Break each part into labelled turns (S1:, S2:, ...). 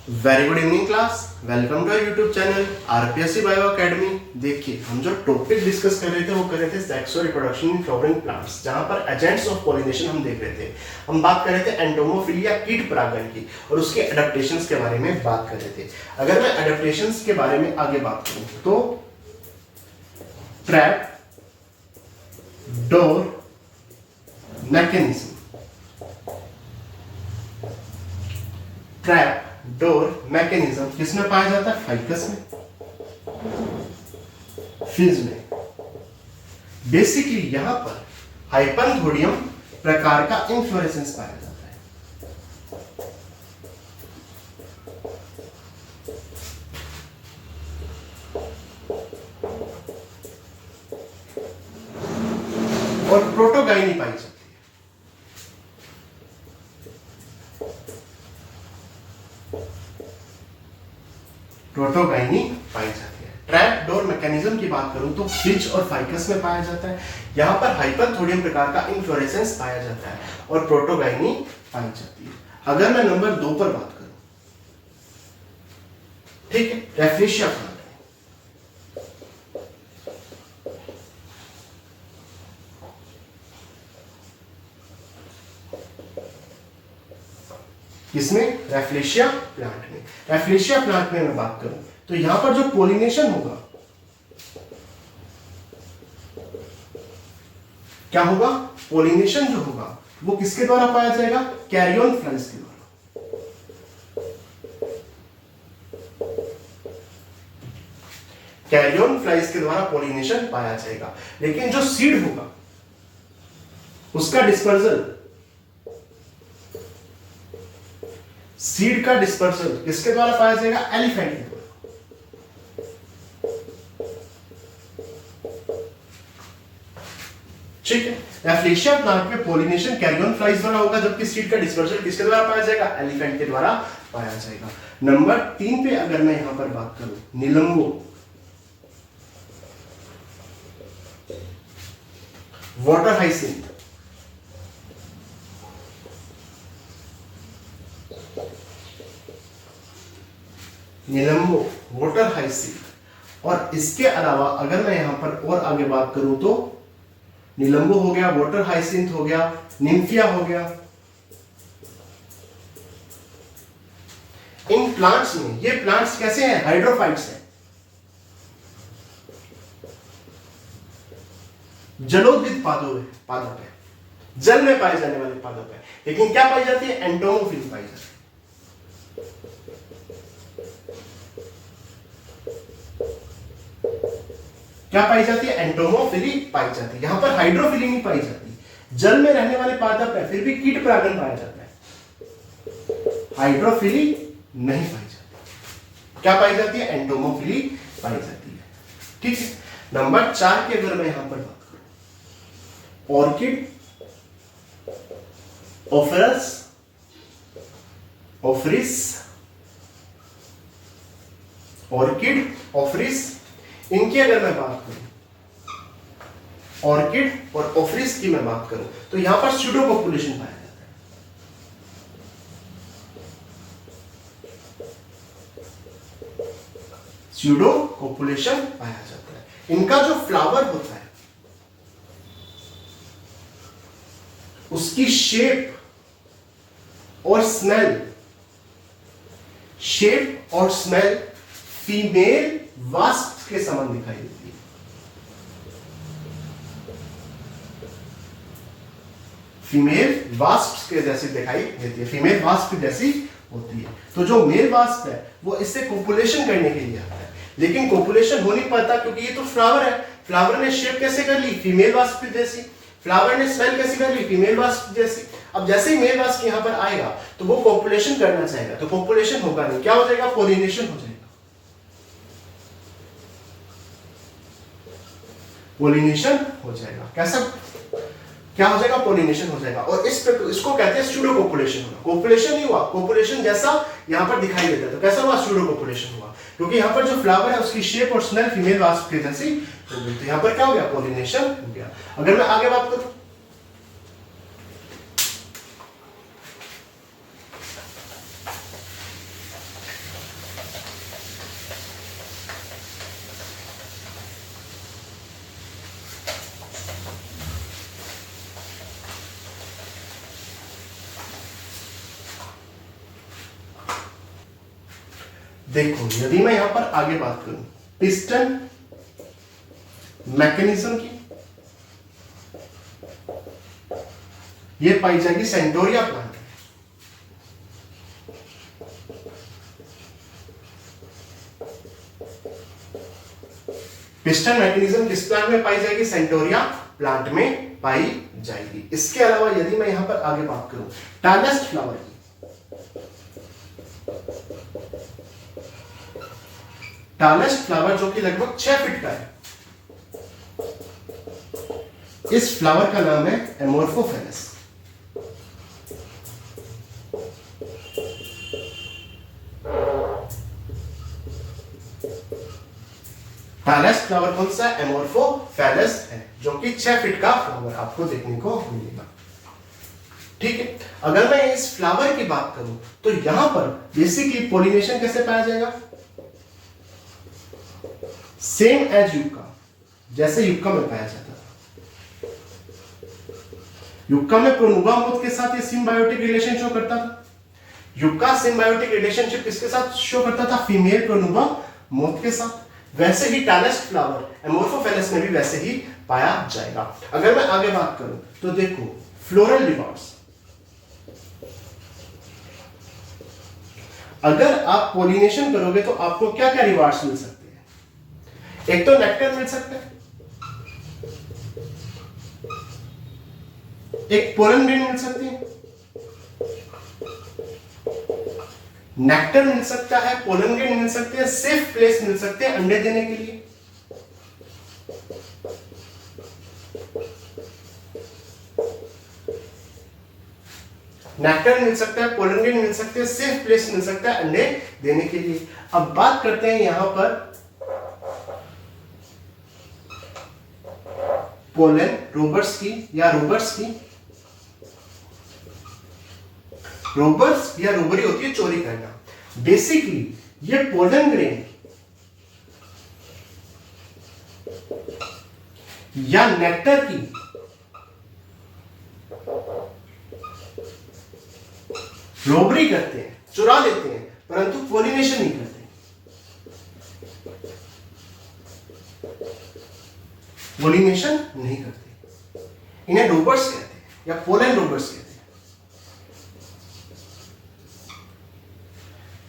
S1: Very good evening class, welcome to YouTube channel RPSC bio academy. देखिए, हम जो topic discuss कर रहे थे वो कर रहे थे sexual reproduction in flowering plants, जहां पर एजेंट्स ऑफ पॉलिनेशन हम देख रहे थे। हम बात कर रहे थे एंटोमोफिलिया कीट परागण की और उसके एडेप्टेशंस के बारे में बात कर रहे थे। अगर मैं एडेप्टेशंस के बारे में आगे बात करूं तो trap door mechanism, trap door mechanism किसमें पाया जाता है? फाइकस में, फिज में। बेसिकली यहां पर हाइपनथोडियम प्रकार का इन्फ्लोरेसेंस पाया जाता है। और प्रोटोगाइनी पाई जाती है। प्रोटोगाइनी पाई जाती है। ट्रैप डोर मैकेनिज्म की बात करूं तो फिज और फाइकस में पाया जाता है। यहां पर हाइपरथोडियम प्रकार का इन्फ्लोरेसेंस पाया जाता है और प्रोटोगाइनी पाई जाती है। अगर मैं नंबर 2 पर बात करूं, ठीक है, रेफ्रेशिया प्लांट। किसमें? रेफ्लेशिया प्लांट में। रेफ्लेशिया प्लांट में मैं बात करूं तो यहां पर जो पोलिनेशन होगा, क्या होगा? पोलिनेशन जो होगा वो किसके द्वारा पाया जाएगा? कैरियन फ्लाइज के द्वारा। कैरियन फ्लाइज के द्वारा पोलिनेशन पाया जाएगा। लेकिन जो सीड होगा उसका डिस्पर्सल, सीड का डिस्पर्सल किसके द्वारा पाया जाएगा? एलिफेंट के द्वारा। ठीक है, रेफ्लेशिया प्लांट में पोलिनेशन कैरियन फ्लाइज द्वारा होगा, जबकि सीड का डिस्पर्सल किसके द्वारा पाया जाएगा? एलिफेंट के द्वारा पाया जाएगा। नंबर 3 पे अगर मैं यहां पर बात करूं, निलंगो, वाटर हाइसिंथ, निलंबो, वाटर हाइसिंथ। और इसके अलावा अगर मैं यहां पर और आगे बात करूं तो निलंबो हो गया, वाटर हाइसिंथ हो गया, निम्फिया हो गया। इन प्लांट्स में, ये प्लांट्स कैसे हैं? हाइड्रोफाइट्स हैं, जलोद्भिद पादप है, जल में पाए जाने वाले पादप है। लेकिन क्या पाई जाती है? एंटोमोफिल पाई जाती है। क्या पाई जाती है? एंटोमोफिली पाई जाती है। यहां पर हाइड्रोफिली नहीं पाई जाती, जल में रहने वाले पादप है, फिर भी कीट परागण पाया जाता है। हाइड्रोफिली नहीं पाई जाती। क्या पाई जाती है? एंटोमोफिली पाई जाती है। ठीक है, नंबर 4 की अगर मैं यहां पर बात करूं, ऑर्किड, ओफरस, ओफरिस, ऑर्किड, ओफरिस, इनकी अगर मैं बात करूं, ऑर्किड और ओफरिस की मैं बात करूं तो यहां पर स्यूडो पॉपुलेशन पाया जाता है। स्यूडो पॉपुलेशन पाया जाता है। इनका जो फ्लावर होता है उसकी शेप और स्मेल, शेप और स्मेल फीमेल वास्प के समान दिखाई देती है। फीमेल वास्प के जैसी दिखाई देती है, फीमेल वास्प जैसी होती है। तो जो मेल वास्प है वो इससे कोपुलेशन करने के लिए आता है, लेकिन कोपुलेशन हो नहीं पाता क्योंकि ये तो फ्लावर है। फ्लावर ने शेप कैसे कर ली? फीमेल वास्प जैसी। फ्लावर ने स्मेल कैसे कर ली? फीमेल वास्प जैसी। अब जैसे ही मेल वास्प यहां पर आएगा तो वो कोपुलेशन करना चाहेगा, तो कोपुलेशन होगा नहीं। क्या हो जाएगा? पोलिनेशन हो जाएगा। पोलिनेशन हो जाएगा। कैसा? क्या हो जाएगा? पोलिनेशन हो जाएगा। और इसको कहते हैं स्यूडो कोपुलेशन होना। कोपुलेशन नहीं हुआ, कोपुलेशन जैसा यहां पर दिखाई देता है। तो कैसा हुआ? स्यूडो कोपुलेशन हुआ, क्योंकि यहां पर जो फ्लावर है उसकी शेप और स्मेल फीमेल वास्प के जैसी हो गई। तो यहां पर क्या हो गया? पोलिनेशन हो गया। अगर मैं आगे बात करूं, देखो यदि मैं यहां पर आगे बात करूं पिस्टन मैकेनिज्म की, ये पाई जाएगी सेंटोरिया प्लांट। पिस्टन मैकेनिज्म किस प्लांट में पाई जाएगी? सेंटोरिया प्लांट में पाई जाएगी। इसके अलावा यदि मैं यहां पर आगे बात करूं टालेस्ट फ्लावर की, टालेस्ट फ्लावर जो कि लगभग 6 फीट का है, इस फ्लावर का नाम है एमोर्फोफेलस। टालेस्ट फ्लावर कौन सा? एमोर्फोफेलस है, जो कि 6 फीट का फ्लावर आपको देखने को मिलेगा। ठीक है, अगर मैं इस फ्लावर की बात करूं तो यहां पर बेसिकली पोलिनेशन कैसे पाया जाएगा? सेम एज युक्का, जैसे युक्का में पाया जाता था। युक्का में प्रोनुबा मोथ के साथ ये सिम्बायोटिक रिलेशन शो करता था। युक्का सिम्बायोटिक रिलेशनशिप किसके साथ शो करता था? फीमेल प्रोनुबा मोथ के साथ। वैसे ही टालेस्ट फ्लावर एमोर्फोफेलस में भी वैसे ही पाया जाएगा। अगर मैं आगे बात करूं तो देखो फ्लोरल रिवार्ड्स, अगर आप पोलिनेशन करोगे तो आपको क्या क्या रिवार्ड्स मिल सकते हैं? एक तो नेक्टर मिल सकता है, एक पोलन ग्रेन मिल सकती है, नेक्टर मिल सकता है, पोलन ग्रेन मिल सकते हैं, सेफ प्लेस मिल सकते हैं अंडे देने के लिए। नेक्टर मिल सकता है, पोलन ग्रेन मिल सकते हैं, सेफ प्लेस मिल सकता है अंडे देने के लिए। अब बात करते हैं यहां पर पोलन रोबर्स की या रोबर्स की। रोबर्स या रोबरी होती है चोरी करना। बेसिकली ये पोलन ग्रेन या नेक्टर की रोबरी करते हैं, चुरा लेते हैं, परंतु पोलिनेशन नहीं करते। पोलिनेशन नहीं करते, इन्हें रोबर्स कहते हैं या पोलन रोबर्स कहते हैं।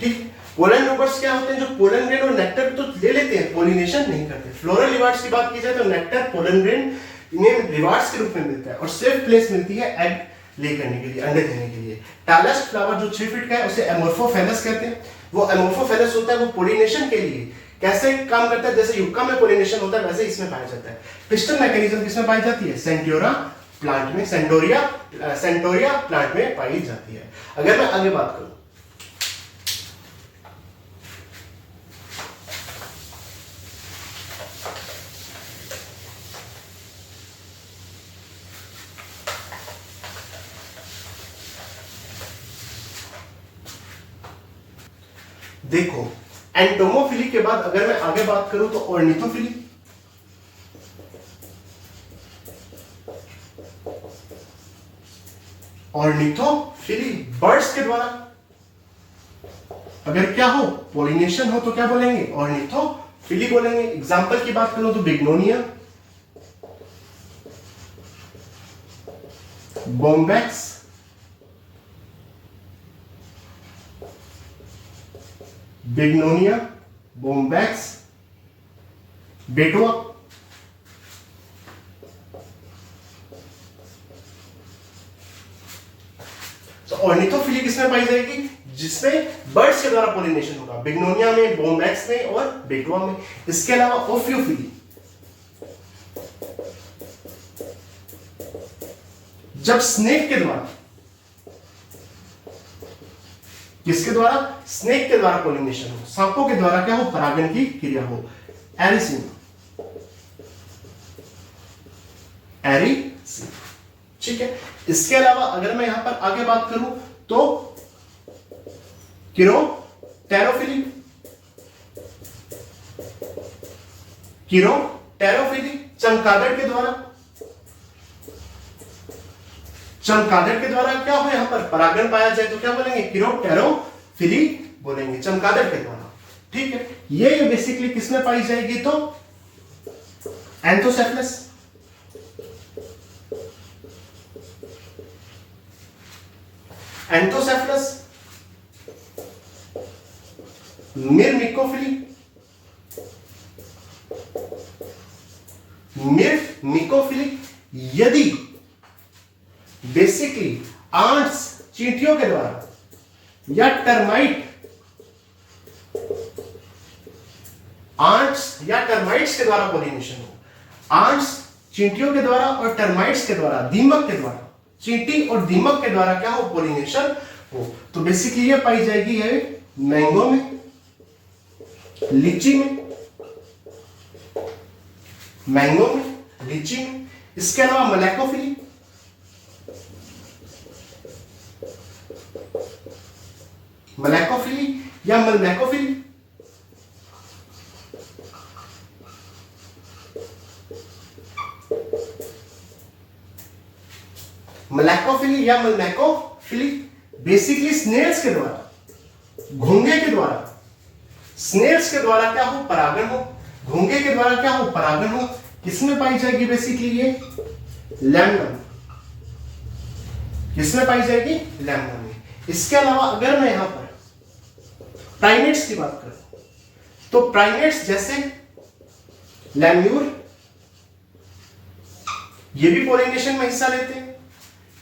S1: ठीक, पोलन रोबर्स क्या होते हैं? जो पोलन ग्रेन और नेक्टर तो ले लेते हैं, पोलिनेशन नहीं करते। फ्लोरल रिवार्ड्स की बात की जाए तो नेक्टर, पोलन ग्रेन इन्हें रिवार्ड्स के रूप में मिलता है और सेफ प्लेस मिलती है एग ले करने के लिए, अंडे देने के लिए। टालेस्ट फ्लावर जो 6 फीट का है उसे एमोर्फोफेलस कहते हैं। वो एमोर्फोफेलस होता है, वो पोलिनेशन के लिए कैसे काम करता है? जैसे युक्का में पोलिनेशन होता है वैसे इसमें पाया जाता है। पिस्टन मैकेनिज्म किसमें पाई जाती है? सेंटोरा प्लांट में, सेंटोरिया प्लांट में पाई जाती है। अगर मैं आगे बात करूं देखो एंटोमोफिली के बाद अगर मैं आगे बात करूं तो ऑर्निथोफिली। ऑर्निथोफिली बर्ड्स के द्वारा अगर क्या हो, पोलिनेशन हो तो क्या बोलेंगे? ऑर्निथोफिली बोलेंगे। एग्जांपल की बात करूं तो बिग्नोनिया, बोम्बैक्स, बिग्नोनिया, बोम्बैक्स, बेटुआ। तो ऑर्निथोफिली किसमें पाई जाएगी? जिसमें बर्ड्स के द्वारा पोलिनेशन होगा, बिग्नोनिया में, बोम्बैक्स में और बेटुआ में। इसके अलावा ओफियोफिली, जब स्नेक के द्वारा, किसके द्वारा? स्नेक के द्वारा पोलिनेशन हो, सांपों के द्वारा क्या हो? परागण की क्रिया हो, एरिसीमा, एरिसीमा। ठीक है, इसके अलावा अगर मैं यहां पर आगे बात करूं तो किरोटेरोफिली, किरोटेरोफिली चमगादड़ के द्वारा, चमगादड़ के द्वारा क्या हो? यहां पर परागण पाया जाए तो क्या बोलेंगे? किरोटेरोफिली बोलेंगे, चमगादड़ के द्वारा। ठीक है, ये बेसिकली किसमें पाई जाएगी? तो एंथोसेफलस। एंथोसेफलस, मिरमिकोफिली, मिरमिकोफिली यदि बेसिकली आंट्स चींटियों के द्वारा या टर्माइट आंट्स या टर्माइट्स के द्वारा पॉलिनेशन हो, आंट्स चींटियों के द्वारा और टर्माइट्स के द्वारा, दीमक के द्वारा, चींटी और दीमक के द्वारा क्या हो? पॉलिनेशन हो, तो बेसिकली ये पाई जाएगी है मैंगो में, लीची में, मैंगो में, लीची में। इसके अलावा मलैकोफिली, मलैकोफिली या मलमैकोफिली, मलैकोफिली या मलमैकोफिली बेसिकली स्नेल्स के द्वारा, घोंगे के द्वारा, स्नेल्स के द्वारा क्या हो? परागण हो, घोंगे के द्वारा क्या हो? परागण हो। किसमें पाई जाएगी बेसिकली? ये लैम्ना। किसमें पाई जाएगी? लैम्ना में। इसके अलावा अगर मैं यहां पर प्राइमेट्स की बात करूं तो प्राइमेट्स जैसे लैम्यूर, ये भी पॉलिनेशन में हिस्सा लेते हैं,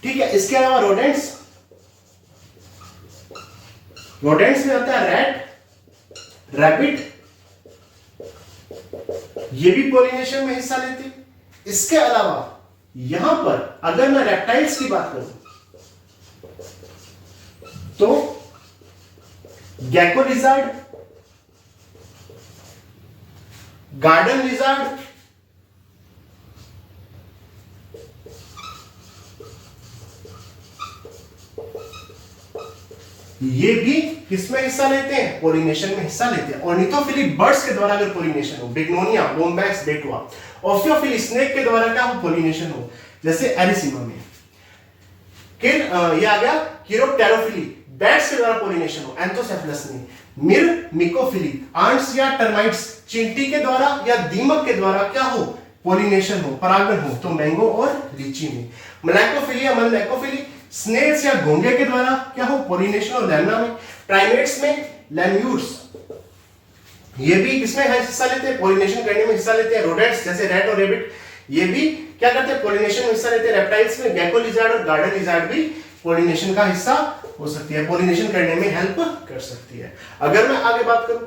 S1: ठीक है। इसके अलावा रोडेंट्स, रोडेंट्स में आता है रैट, रैबिट, ये भी पॉलिनेशन में हिस्सा लेते हैं। इसके अलावा यहां पर अगर मैं रेप्टाइल्स की बात करूं तो गैको लिजार्ड, गार्डन लिजार्ड, ये भी किसमें हिस्सा लेते हैं? पॉलिनेशन में हिस्सा लेते हैं। ऑर्निथोफिली बर्ड्स के द्वारा अगर पॉलिनेशन हो, बिग्नोनिया, बोम्बैक्स, बेटुआ। ऑफियोफिली स्नेक के द्वारा क्या हो? पॉलिनेशन हो, जैसे एरिसीमा में। फिर ये आ गया कीरोप्टेरोफिली, बैट्स के द्वारा पॉलिनेशन हो, एंथोसेफलस में। मिरमिकोफिली, आंट्स या टर्माइट्स, चींटी के द्वारा या दीमक के द्वारा क्या हो? पॉलिनेशन हो, परागण हो, तो मैंगो और लीची में। मलैकोफिली या मलमैकोफिली, स्नेल्स या घोंगे के द्वारा क्या हो? पॉलिनेशन और लैम्ना में। प्राइमेट्स में लैम्यूर्स, ये भी किसमें हिस्सा लेते हैं? पॉलिनेशन करने में हिस्सा लेते हैं। रोडेट्स जैसे रैट और रेबिट, ये भी क्या करते हैं? पॉलिनेशन में हिस्सा लेते हैं। रेप्टाइल्स में गैको लिजार्ड और गार्डन लिजार्ड भी पॉलिनेशन का हिस्सा हो सकती है, पॉलिनेशन करने में हेल्प कर सकती है। अगर मैं आगे बात करूं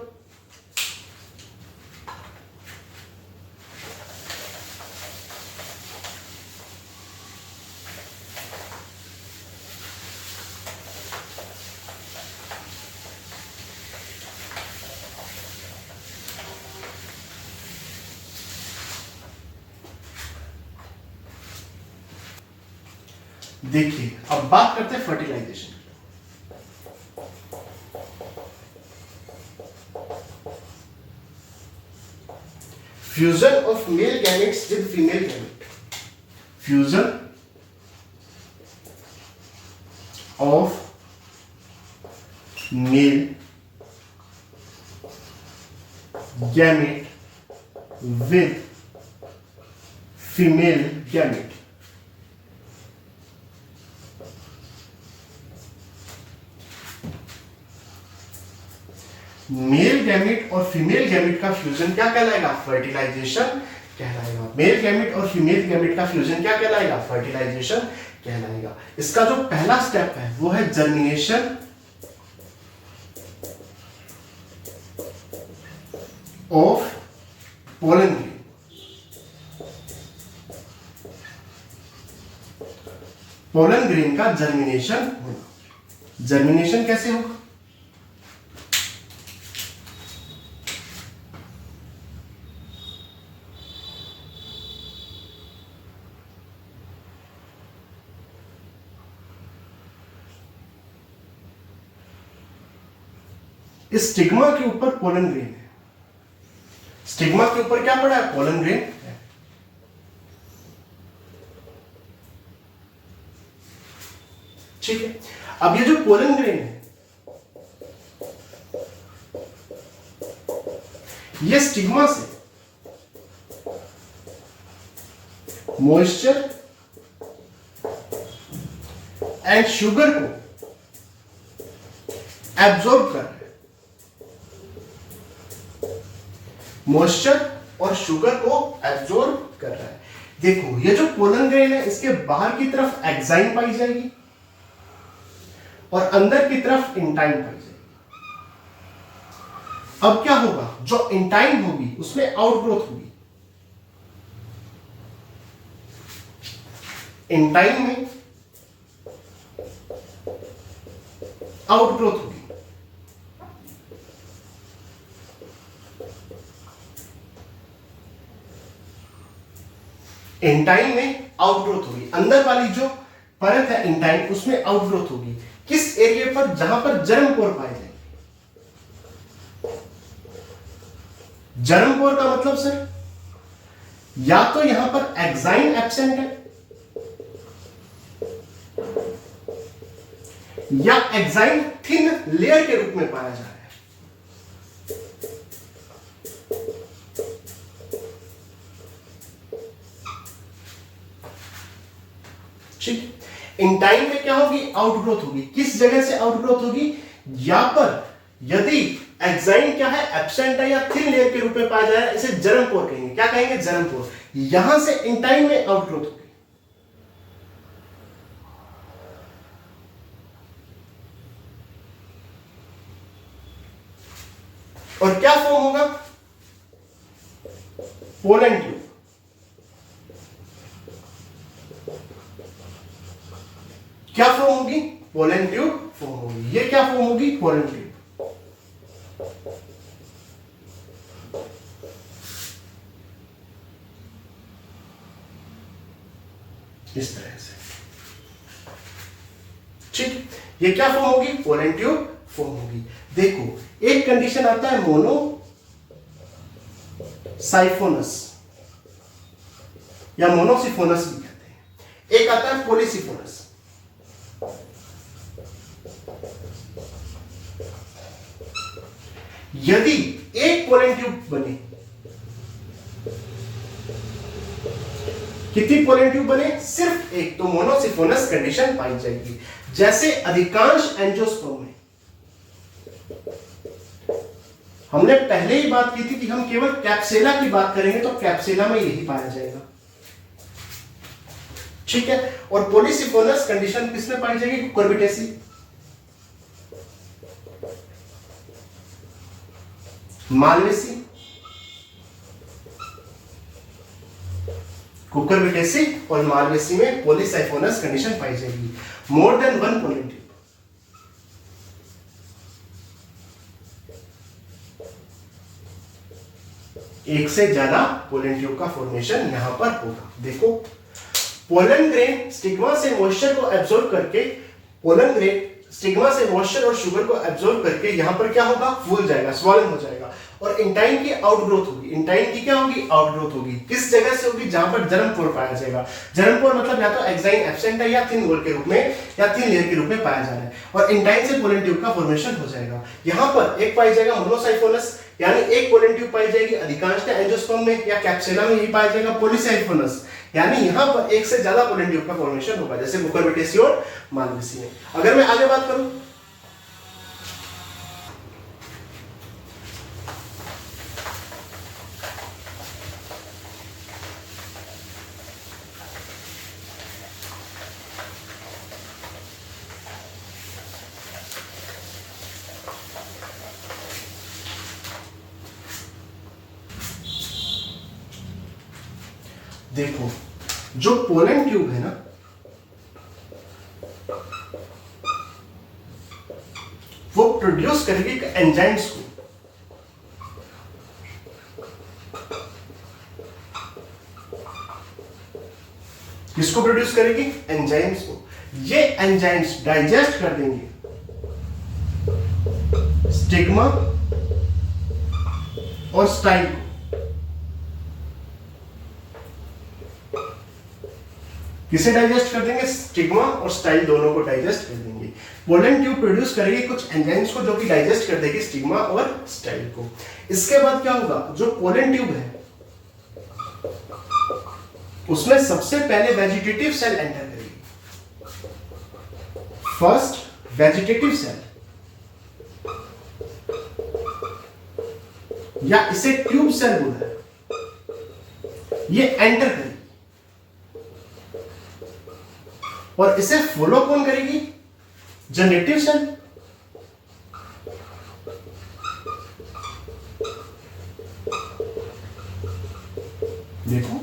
S1: देखिए, अब बात करते हैं fertilisation. Fusion of male gametes with female gamete, fusion of male gamete with female gamete. Male gamete और फीमेल गैमेट का फ्यूजन क्या कहलाएगा? फर्टिलाइजेशन कहलाएगा। मेल गैमेट और फीमेल गैमेट का फ्यूजन क्या कहलाएगा? फर्टिलाइजेशन कहलाएगा। इसका जो पहला स्टेप है वो है germination of pollen grain. Pollen grain का जर्मिनेशन होना। जर्मिनेशन कैसे होगा? इस स्टिग्मा के ऊपर पोलन ग्रेन है। स्टिग्मा के ऊपर क्या पड़ा है? पोलन ग्रेन है। ठीक है। अब ये जो पोलन ग्रेन है ये स्टिग्मा से मॉइस्चर एंड शुगर को एब्जॉर्ब कर रहा है, मॉइस्चर और शुगर को एब्जॉर्ब कर रहा है। देखो ये जो पोलन ग्रेन है इसके बाहर की तरफ एक्साइन पाई जाएगी और अंदर की तरफ इंटाइन पाई जाएगी। अब क्या होगा, जो इंटाइन होगी उसमें आउटग्रोथ होगी, इंटाइन में आउटग्रोथ होगी। इंटाइन में आउटग्रोथ होगी, अंदर वाली जो परत है इंटाइन उसमें आउटग्रोथ होगी। किस एरिया पर, जहां पर जर्म पोर पाए जाएंगे। जर्म पोर का मतलब सर, या तो यहां पर एक्साइन एब्सेंट है या एक्साइन थिन लेयर के रूप में पाया जा रहा है। ठीक, इंटाइन में क्या होगी, आउटग्रोथ होगी। किस जगह से आउटग्रोथ होगी, या पर यदि एक्साइन क्या है, एब्सेंट है या थिन लेयर के रूप में पाया जा रहा है, इसे जर्म पोर कहेंगे। क्या कहेंगे, जर्म पोर। यहां से इंटाइन में आउटग्रोथ होगी। और क्या फॉर्म होगा, पोलन ट्यूब। क्या फॉर्म होगी, पोलन ट्यूब फॉर्म होगी। ये क्या फॉर्म होगी, पोलन ट्यूब। इस तरह से, ठीक, ये क्या फॉर्म होगी, पोलन ट्यूब फॉर्म होगी। देखो एक कंडीशन आता है मोनो साइफोनस या मोनोसिफोनस भी कहते हैं, एक आता है पॉलीसिफोनस। यदि एक पोलन ट्यूब बने, कितनी पोलन ट्यूब बने, सिर्फ एक, तो मोनोसिफोनस कंडीशन पाई जाएगी। जैसे अधिकांश एंजियोस्पर्म में, हमने पहले ही बात की थी कि हम केवल कैप्सेला की बात करेंगे तो कैप्सेला में यही पाया जाएगा, ठीक है। और पॉलीसिफोनस कंडीशन किसमें पाई जाएगी, कुकुरबिटेसी। मालवेसी, कुकुरबिटेसी और मालवेसी में पॉलीसाइफोनस कंडीशन पाई जाएगी। More than one pollen tube, एक से ज्यादा पोलन ट्यूब का फॉर्मेशन यहां पर होगा। देखो पोलन ग्रेन स्टिग्मा से मॉइस्चर को एब्जॉर्ब करके, पोलन ग्रेन स्टिग्मा से मॉइस्चर और शुगर को एब्जॉर्ब करके यहां पर क्या होगा, फूल जाएगा, स्वॉलन हो जाएगा और इंटाइन की आउटग्रोथ होगी। इंटाइन की क्या होगी, आउटग्रोथ होगी। किस जगह से होगी, जहां पर जर्म पोर पाया जाएगा। जर्म पोर मतलब या तो एक्साइन एब्सेंट है या थिन वॉल के रूप में या थिन लेयर के रूप में पाया जा रहा है और इंटाइन से पोलन ट्यूब का फॉर्मेशन हो जाएगा। यहां पर एक पाई जाएगा मोनोसाइफोनस, यानी एक पोलन ट्यूब पाई जाएगी। अधिकांशतः एंजियोस्पर्म में या कैप्सुला में यही पाया जाएगा पॉलीसाइफोनस, यानी यहां पर एक से ज्यादा पोलन ट्यूब का फॉर्मेशन होगा, जैसे कुकुरबिटेसी और मालवेसी में। अगर मैं आगे बात करूं, देखो जो पोलन ट्यूब है ना, वो प्रोड्यूस करेगी एंजाइम्स को। किसको प्रोड्यूस करेगी, एंजाइम्स को। ये एंजाइम्स डाइजेस्ट कर देंगे स्टिग्मा और स्टाइल को। किसे डाइजेस्ट कर देंगे, स्टिग्मा और स्टाइल दोनों को डाइजेस्ट कर देंगे। पोलन ट्यूब प्रोड्यूस करेगी कुछ एंजाइम्स को जो कि डाइजेस्ट कर देगी स्टिग्मा और स्टाइल को। इसके बाद क्या होगा, जो पोलन ट्यूब है उसमें सबसे पहले वेजिटेटिव सेल एंटर करेगी। फर्स्ट वेजिटेटिव सेल, या इसे ट्यूब सेल बोला है, ये एंटर करेगी और इसे फॉलो कौन करेगी, जनरेटिव सेल। देखो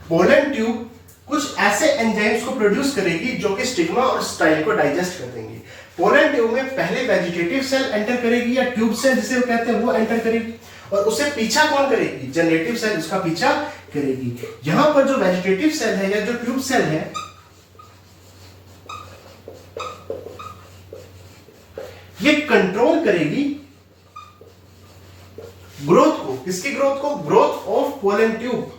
S1: पोलन ट्यूब कुछ ऐसे एंजाइम्स को प्रोड्यूस करेगी जो कि स्टिग्मा और स्टाइल को डाइजेस्ट कर देंगे। पोलन ट्यूब में पहले वेजिटेटिव सेल एंटर करेगी या ट्यूब सेल जिसे वो कहते हैं वो एंटर करेगी और उसे पीछा कौन करेगी, जनरेटिव सेल उसका पीछा करेगी। यहां पर जो वेजिटेटिव सेल है या जो ट्यूब सेल है ये कंट्रोल करेगी ग्रोथ को, किसकी ग्रोथ को, ग्रोथ ऑफ पोलन ट्यूब।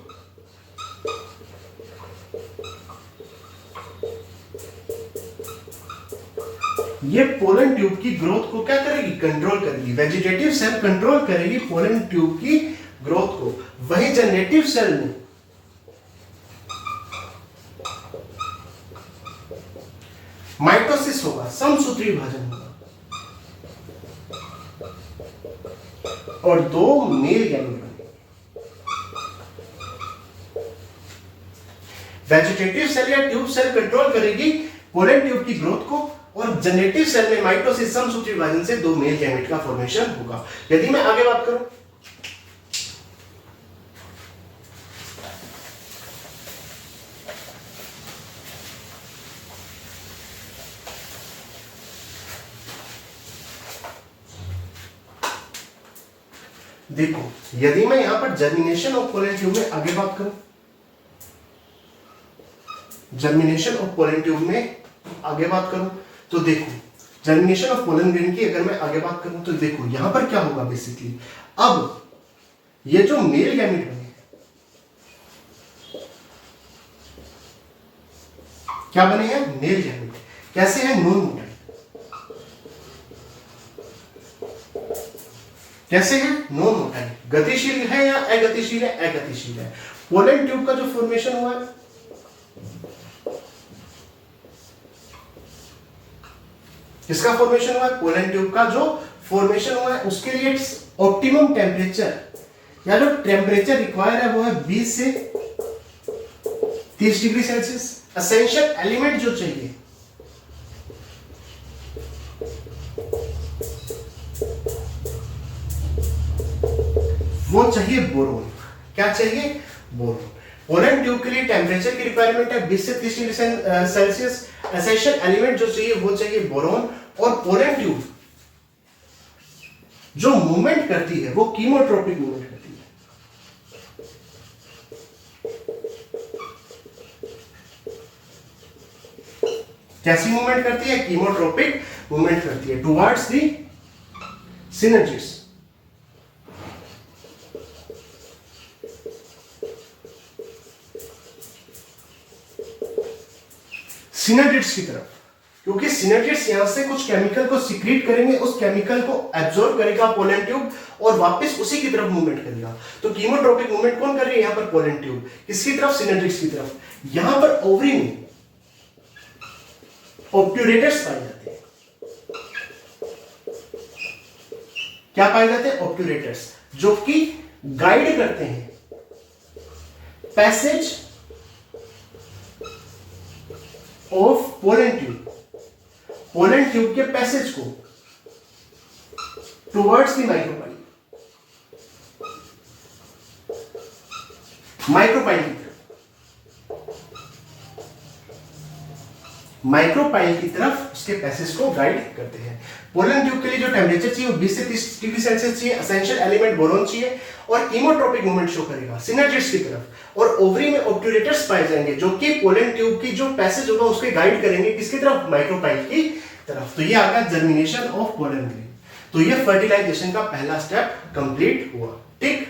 S1: ये पोलन ट्यूब की ग्रोथ को क्या करेगी, कंट्रोल करेगी। वेजिटेटिव सेल कंट्रोल करेगी पोलन ट्यूब की ग्रोथ को। वही जनरेटिव सेल में माइटोसिस होगा, समसूत्री विभाजन होगा और दो मेल गैमेट बनेंगे। वेजिटेटिव सेल या ट्यूब सेल कंट्रोल करेगी पोलन ट्यूब की ग्रोथ को और जनरेटिव सेल में माइटोसिस समसूत्री विभाजन से दो मेल गैमेट का फॉर्मेशन होगा। यदि मैं आगे बात करूं, देखो यदि मैं यहां पर जर्मिनेशन ऑफ पोलन ट्यूब में आगे बात करूं, जर्मिनेशन ऑफ पोलन ट्यूब में आगे बात करूं तो देखो जर्मिनेशन ऑफ पोलन ग्रेन की अगर मैं आगे बात करूं तो देखो यहां पर क्या होगा बेसिकली, अब ये जो मेल गैमेट बने क्या बने हैं, मेल गैमेट। कैसे हैं, नॉन मोटाइल। कैसे है, नॉन मोटाइल। गतिशील है या अगतिशील है, अगतिशील है। पोलन ट्यूब का जो फॉर्मेशन हुआ है किसका फॉर्मेशन हुआ है, पोलन ट्यूब का जो फॉर्मेशन हुआ है उसके लिए ऑप्टिमम टेम्परेचर या जो टेम्परेचर रिक्वायर है वो है 20 से 30 डिग्री सेल्सियस। एसेंशियल एलिमेंट जो चाहिए वो चाहिए बोरोन। क्या चाहिए, बोरोन। पोलन ट्यूब के लिए टेम्परेचर की रिक्वायरमेंट है 20 से 30 डिग्री सेल्सियस। एसेंशियल एलिमेंट जो चाहिए वो चाहिए बोरोन। और पोलन ट्यूब जो मूवमेंट करती है वो कीमोट्रोपिक मूवमेंट करती है। कैसी मूवमेंट करती है, कीमोट्रोपिक मूवमेंट करती है टुवर्ड्स द सिनर्जिड्स। सिनर्जिड्स की तरफ, क्योंकि सिनर्जिड्स यहां से कुछ केमिकल को सीक्रेट करेंगे, उस केमिकल को एब्जॉर्ब करेगा पोलन ट्यूब और वापस उसी की तरफ मूवमेंट करेगा। तो कीमोट्रोपिक मूवमेंट कौन कर रही है यहां पर, पोलन ट्यूब। किसकी तरफ, सिनर्जिड्स की तरफ। यहां पर ओवरी में ऑब्ट्यूरेटर्स पाए जाते हैं। क्या पाए जाते हैं, ऑब्ट्यूरेटर्स, जो कि गाइड करते हैं passage of pollen tube, pollen tube के पैसेज को टुवर्ड्स द माइक्रोपाइल, माइक्रोपाइल की तरफ, माइक्रोपाइल की तरफ उसके पैसेज को गाइड करते हैं। पोलन ट्यूब के लिए जो टेम्परेचर चाहिए वो 20 से 30 डिग्री सेल्सियस चाहिए। एसेंशियल एलिमेंट बोरोन चाहिए और कीमोट्रोपिक मूवमेंट शो करेगा सिनर्जिड्स की तरफ। और ओवरी में ऑब्ट्यूरेटर्स पाए जाएंगे जो कि पोलन ट्यूब की जो पैसेज होगा उसके गाइड करेंगे किसकी तरफ, माइक्रोपाइल की तरफ। तो ये आ गया जर्मिनेशन ऑफ पोलन ग्रेन। तो ये फर्टिलाइजेशन का पहला स्टेप कंप्लीट हुआ। ठीक।